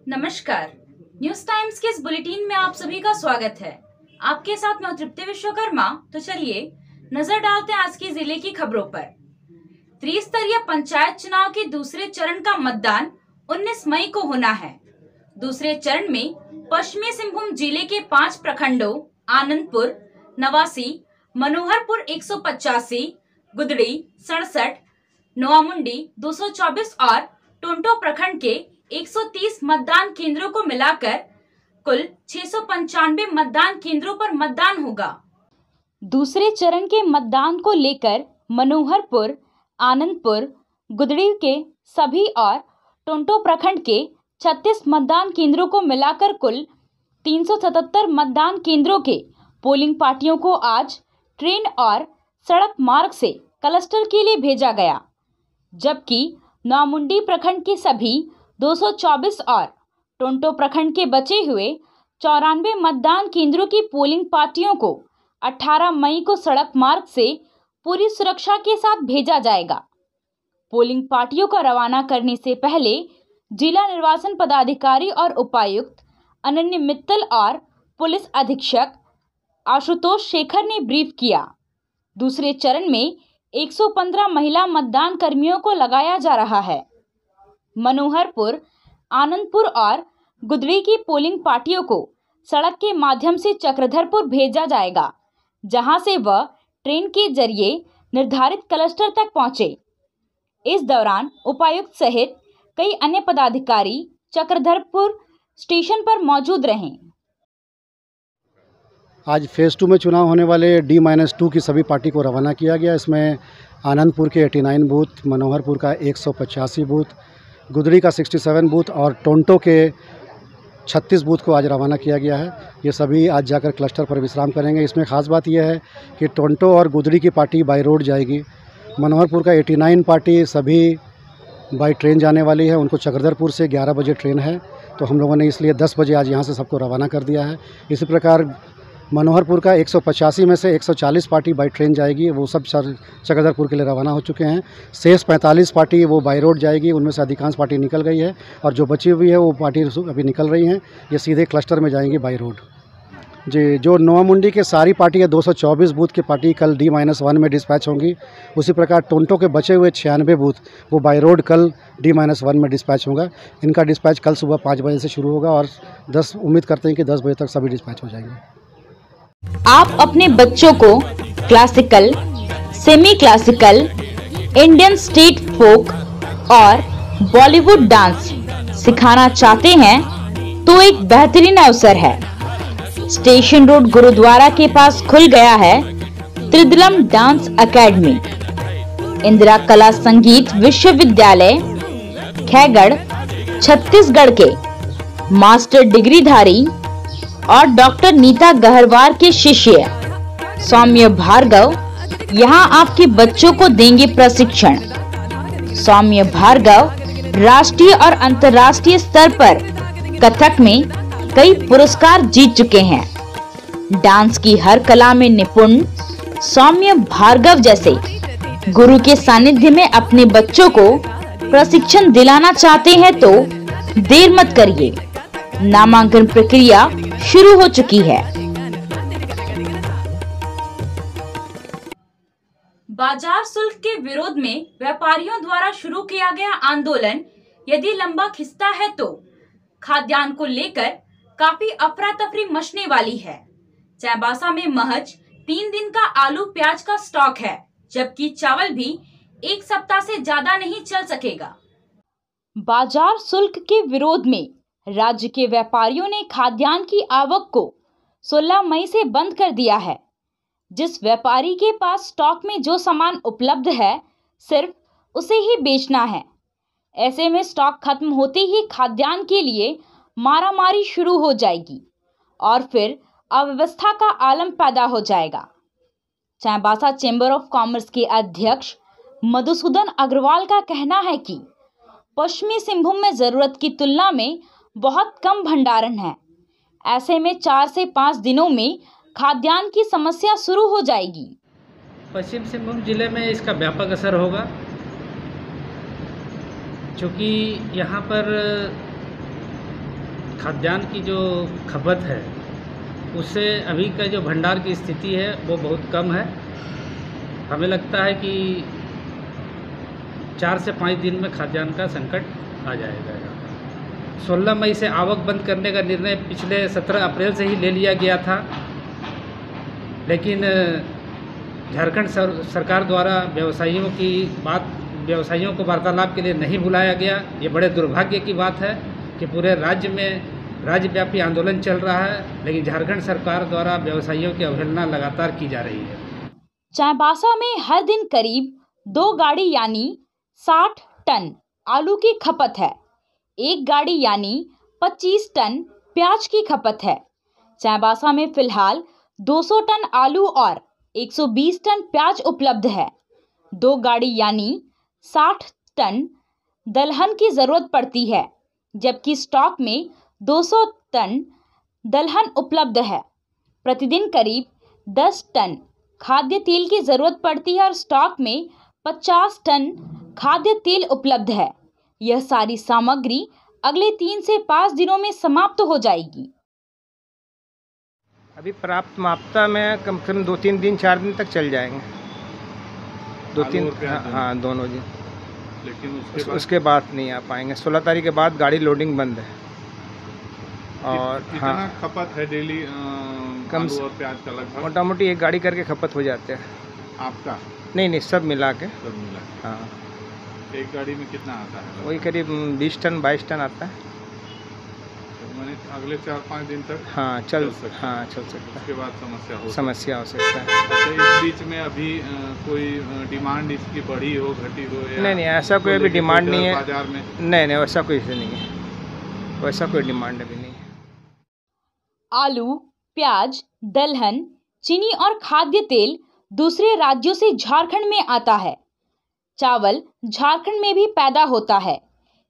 नमस्कार, news times के इस बुलेटिन में आप सभी का स्वागत है। आपके साथ मैं तृप्ति विश्वकर्मा। तो चलिए नजर डालते हैं आज की जिले की खबरों पर। त्रिस्तरीय पंचायत चुनाव के दूसरे चरण का मतदान 19 मई को होना है। दूसरे चरण में पश्चिमी सिंहभूम जिले के 5 प्रखंडों आनंदपुर, नवासी, मनोहरपुर 185, गुदड़ी 67, नोआमुंडी 224 और टोंटो प्रखंड के 130 मतदान केंद्रों को मिलाकर कुल 695 मतदान केंद्रों पर मतदान होगा। दूसरे चरण के मतदान को लेकर मनोहरपुर, आनंदपुर, गुदड़ी के सभी और टोंटो प्रखंड के 36 मतदान केंद्रों को मिलाकर कुल 377 मतदान केंद्रों के पोलिंग पार्टियों को आज ट्रेन और सड़क मार्ग से क्लस्टर के लिए भेजा गया, जबकि नोआमुंडी प्रखंड के सभी 224 और टोंटो प्रखंड के बचे हुए 94 मतदान केंद्रों की पोलिंग पार्टियों को 18 मई को सड़क मार्ग से पूरी सुरक्षा के साथ भेजा जाएगा। पोलिंग पार्टियों को रवाना करने से पहले जिला निर्वाचन पदाधिकारी और उपायुक्त अनन्य मित्तल और पुलिस अधीक्षक आशुतोष शेखर ने ब्रीफ किया। दूसरे चरण में 115 महिला मतदान कर्मियों को लगाया जा रहा है। मनोहरपुर, आनंदपुर और गुदड़ी की पोलिंग पार्टियों को सड़क के माध्यम से चक्रधरपुर भेजा जाएगा, जहां से वह ट्रेन के जरिए निर्धारित क्लस्टर तक पहुंचे। इस दौरान उपायुक्त सहित कई अन्य पदाधिकारी चक्रधरपुर स्टेशन पर मौजूद रहे। आज फेज़ 2 में चुनाव होने वाले D-2 की सभी पार्टी को रवाना किया गया। इसमें आनंदपुर के 89 बूथ, मनोहरपुर का 185 बूथ, गुदड़ी का 67 बूथ और टोंटो के 36 बूथ को आज रवाना किया गया है। ये सभी आज जाकर क्लस्टर पर विश्राम करेंगे। इसमें ख़ास बात यह है कि टोंटो और गुदड़ी की पार्टी बाई रोड जाएगी। मनोहरपुर का 89 पार्टी सभी बाई ट्रेन जाने वाली है। उनको चक्रधरपुर से 11 बजे ट्रेन है, तो हम लोगों ने इसलिए 10 बजे आज यहाँ से सबको रवाना कर दिया है। इसी प्रकार मनोहरपुर का 185 में से 140 पार्टी बाई ट्रेन जाएगी, वो सब चक्रधरपुर के लिए रवाना हो चुके हैं। शेष 45 पार्टी वो बाई रोड जाएगी, उनमें से अधिकांश पार्टी निकल गई है और जो बची हुई है वो पार्टी अभी निकल रही हैं। ये सीधे क्लस्टर में जाएंगी बाई रोड। जी, जो नोआमुंडी के सारी पार्टी है 224 बूथ की पार्टी कल D-1 में डिस्पैच होंगी। उसी प्रकार टोंटो के बचे हुए 96 बूथ वो बाई रोड कल D-1 में डिस्पैच होगा। इनका डिस्पैच कल सुबह 5 बजे से शुरू होगा और उम्मीद करते हैं कि 10 बजे तक सभी डिस्पैच हो जाएंगे। आप अपने बच्चों को classical, semi classical, Indian state folk और बॉलीवुड डांस सिखाना चाहते हैं तो एक बेहतरीन अवसर है। स्टेशन रोड गुरुद्वारा के पास खुल गया है त्रिदलम डांस एकेडमी। इंदिरा कला संगीत विश्वविद्यालय खैगड़ छत्तीसगढ़ के मास्टर डिग्रीधारी और डॉक्टर नीता गहरवार के शिष्य सौम्य भार्गव यहाँ आपके बच्चों को देंगे प्रशिक्षण। सौम्य भार्गव राष्ट्रीय और अंतर्राष्ट्रीय स्तर पर कथक में कई पुरस्कार जीत चुके हैं। डांस की हर कला में निपुण सौम्य भार्गव जैसे गुरु के सानिध्य में अपने बच्चों को प्रशिक्षण दिलाना चाहते हैं तो देर मत करिए। नामांकन प्रक्रिया शुरू हो चुकी है। बाजार शुल्क के विरोध में व्यापारियों द्वारा शुरू किया गया आंदोलन यदि लंबा खिंचता है तो खाद्यान्न को लेकर काफी अफरा तफरी मचने वाली है। चाईबासा में महज 3 दिन का आलू प्याज का स्टॉक है, जबकि चावल भी 1 सप्ताह से ज्यादा नहीं चल सकेगा। बाजार शुल्क के विरोध में राज्य के व्यापारियों ने खाद्यान्न की आवक को 16 मई से बंद कर दिया है। जिस व्यापारी के पास स्टॉक में जो सामान उपलब्ध है सिर्फ उसे ही बेचना है। ऐसे में स्टॉक खत्म होते ही खाद्यान्न के लिए मारामारी शुरू हो जाएगी और फिर अव्यवस्था का आलम पैदा हो जाएगा। चाईबासा चेंबर ऑफ कॉमर्स के अध्यक्ष मधुसूदन अग्रवाल का कहना है कि पश्चिमी सिंहभूम में जरूरत की तुलना में बहुत कम भंडारण है। ऐसे में 4 से 5 दिनों में खाद्यान्न की समस्या शुरू हो जाएगी। पश्चिम सिंहभूम जिले में इसका व्यापक असर होगा, चूँकि यहाँ पर खाद्यान्न की जो खपत है उससे अभी का जो भंडार की स्थिति है वो बहुत कम है। हमें लगता है कि 4 से 5 दिन में खाद्यान्न का संकट आ जाएगा। 16 मई से आवक बंद करने का निर्णय पिछले 17 अप्रैल से ही ले लिया गया था, लेकिन झारखंड सरकार द्वारा व्यवसायियों को वार्तालाप के लिए नहीं बुलाया गया। ये बड़े दुर्भाग्य की बात है कि पूरे राज्य में राज्यव्यापी आंदोलन चल रहा है, लेकिन झारखंड सरकार द्वारा व्यवसायियों की अवहेलना लगातार की जा रही है। चाईबासा में हर दिन करीब 2 गाड़ी यानी 60 टन आलू की खपत है। 1 गाड़ी यानी 25 टन प्याज की खपत है। चाईबासा में फिलहाल 200 टन आलू और 120 टन प्याज उपलब्ध है। 2 गाड़ी यानी 60 टन दलहन की जरूरत पड़ती है, जबकि स्टॉक में 200 टन दलहन उपलब्ध है। प्रतिदिन करीब 10 टन खाद्य तेल की जरूरत पड़ती है और स्टॉक में 50 टन खाद्य तेल उपलब्ध है। यह सारी सामग्री अगले 3 से 5 दिनों में समाप्त हो जाएगी। अभी प्राप्त मात्रा में कम से कम 2-3 दिन 4 दिन तक चल जाएंगे। 2-3 हाँ दोनों दिन, लेकिन उसके बाद नहीं आ पाएंगे। 16 तारीख के बाद गाड़ी लोडिंग बंद है। और कितना खपत है डेली कम आलू और प्याज का? लगभग मोटा मोटी 1 गाड़ी करके खपत हो जाते हैं। आपका? नहीं सब मिला के। सब मिला के। हाँ, एक गाड़ी में कितना आता है? वही करीब 20 टन 22 टन आता है। मैंने अगले 4-5 दिन तक चल सकता है। उसके बाद समस्या हो सकता है। अच्छा, इस बीच में अभी कोई डिमांड इसकी बढ़ी हो, घटी हो? नहीं ऐसा कोई अभी डिमांड नहीं है बाजार में। नहीं वैसा कोई नहीं है, वैसा कोई डिमांड अभी नहीं है। आलू, प्याज, दलहन, चीनी और खाद्य तेल दूसरे राज्यों से झारखंड में आता है। चावल झारखंड में भी पैदा होता है,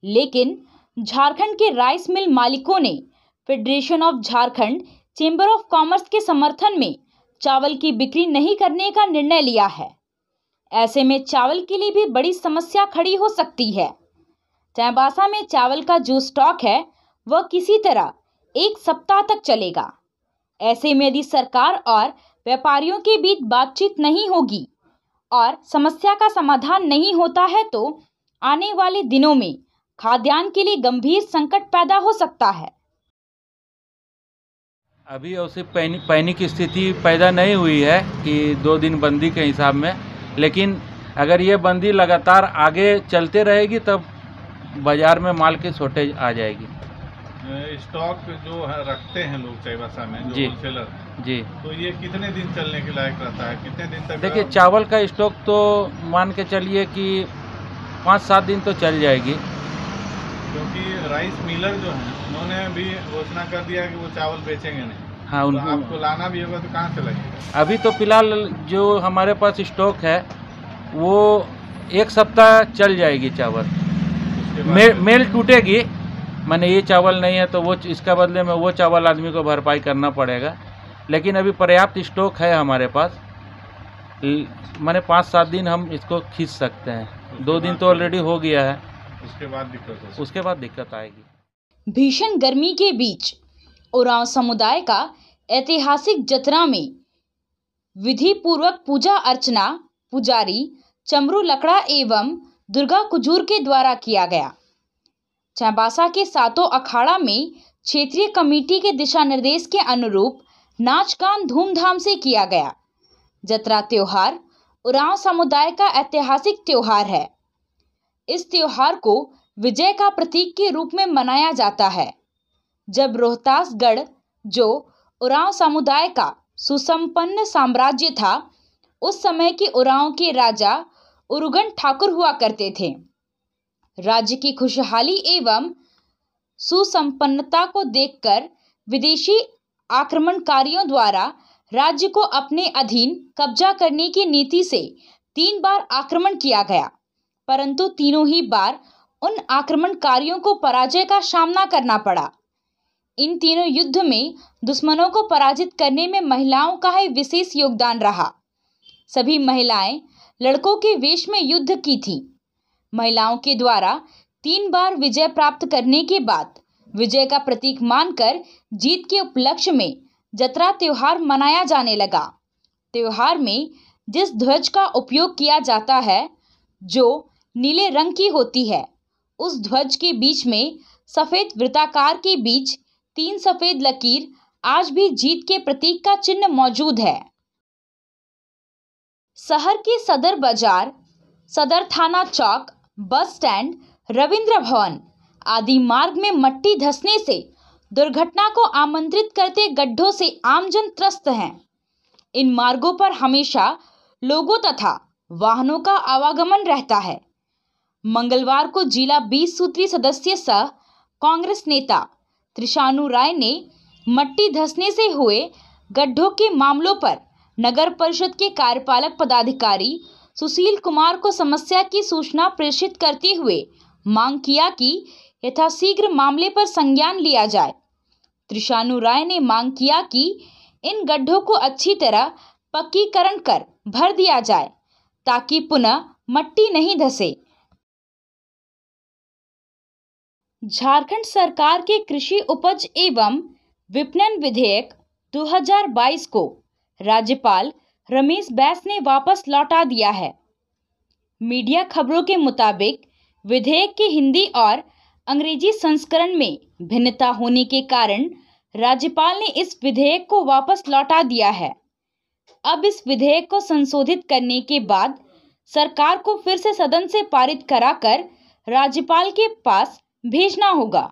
लेकिन झारखंड के राइस मिल मालिकों ने federation of Jharkhand chamber of commerce के समर्थन में चावल की बिक्री नहीं करने का निर्णय लिया है। ऐसे में चावल के लिए भी बड़ी समस्या खड़ी हो सकती है। चाईबासा में चावल का जो स्टॉक है वह किसी तरह 1 सप्ताह तक चलेगा। ऐसे में यदि सरकार और व्यापारियों के बीच बातचीत नहीं होगी और समस्या का समाधान नहीं होता है तो आने वाले दिनों में खाद्यान्न के लिए गंभीर संकट पैदा हो सकता है। अभी ऐसी पैनिक की स्थिति पैदा नहीं हुई है कि 2 दिन बंदी के हिसाब में, लेकिन अगर ये बंदी लगातार आगे चलते रहेगी तब बाज़ार में माल की शॉर्टेज आ जाएगी। स्टॉक जो है रखते हैं लोग चाईबासा में, जो होलसेलर जी, तो ये कितने दिन चलने के लायक रहता है? कितने दिन तक? देखिए चावल का स्टॉक तो मान के चलिए कि 5-7 दिन तो चल जाएगी, क्योंकि राइस मिलर जो है उन्होंने भी घोषणा कर दिया कि वो चावल बेचेंगे नहीं। हाँ, तो आपको लाना भी होगा तो कहाँ से लगेगा? अभी तो फिलहाल जो हमारे पास स्टॉक है वो 1 सप्ताह चल जाएगी चावल। मेल टूटेगी, माने ये चावल नहीं है तो वो इसका बदले में वो चावल आदमी को भरपाई करना पड़ेगा, लेकिन अभी पर्याप्त स्टॉक है हमारे पास। माने 5-7 दिन हम इसको खींच सकते हैं। 2 दिन तो ऑलरेडी हो गया है, उसके बाद दिक्कत आएगी। भीषण गर्मी के बीच उरांव समुदाय का ऐतिहासिक जतरा में विधि पूर्वक पूजा अर्चना पुजारी चमरू लकड़ा एवं दुर्गा कुजूर के द्वारा किया गया। चाईबासा के सातों अखाड़ा में क्षेत्रीय कमेटी के दिशा निर्देश के अनुरूप नाच गान धूमधाम से किया गया। जतरा त्योहार उरांव समुदाय का ऐतिहासिक त्योहार है। इस त्योहार को विजय का प्रतीक के रूप में मनाया जाता है। जब रोहतासगढ़, जो उरांव समुदाय का सुसंपन्न साम्राज्य था, उस समय के उरांव के राजा उरुगन ठाकुर हुआ करते थे। राज्य की खुशहाली एवं सुसंपन्नता को देखकर विदेशी आक्रमणकारियों द्वारा राज्य को अपने अधीन कब्जा करने की नीति से 3 बार आक्रमण किया गया, परंतु तीनों ही बार उन आक्रमणकारियों को पराजय का सामना करना पड़ा। इन तीनों युद्ध में दुश्मनों को पराजित करने में महिलाओं का ही विशेष योगदान रहा। सभी महिलाएं लड़कों के वेश में युद्ध की थी। महिलाओं के द्वारा 3 बार विजय प्राप्त करने के बाद विजय का प्रतीक मानकर जीत के उपलक्ष्य में जतरा त्योहार मनाया जाने लगा। त्योहार में जिस ध्वज का उपयोग किया जाता है, जो नीले रंग की होती है, उस ध्वज के बीच में सफेद वृत्ताकार के बीच 3 सफेद लकीर आज भी जीत के प्रतीक का चिन्ह मौजूद है। शहर के सदर बाजार, सदर थाना चौक, बस स्टैंड, रविंद्र भवन आदि मार्ग में मट्टी धंसने से दुर्घटना को आमंत्रित करते गड्ढों से आमजन त्रस्त हैं। इन मार्गों पर हमेशा लोगों तथा वाहनों का आवागमन रहता है। मंगलवार को जिला 20 सूत्री सदस्य सह कांग्रेस नेता त्रिशानु राय ने मट्टी धंसने से हुए गड्ढों के मामलों पर नगर परिषद के कार्यपालक पदाधिकारी सुशील कुमार को समस्या की सूचना प्रेषित करते हुए मांग किया कि यथाशीघ्र मामले पर संज्ञान लिया जाए। त्रिशानु राय ने मांग किया कि इन गड्ढों को अच्छी तरह पक्कीकरण कर भर दिया जाए ताकि पुनः मट्टी नहीं धंसे। झारखंड सरकार के कृषि उपज एवं विपणन विधेयक 2022 को राज्यपाल रमेश बैस ने वापस लौटा दिया है। मीडिया खबरों के मुताबिक विधेयक के हिंदी और अंग्रेजी संस्करण में भिन्नता होने के कारण राज्यपाल ने इस विधेयक को वापस लौटा दिया है। अब इस विधेयक को संशोधित करने के बाद सरकार को फिर से सदन से पारित कराकर राज्यपाल के पास भेजना होगा।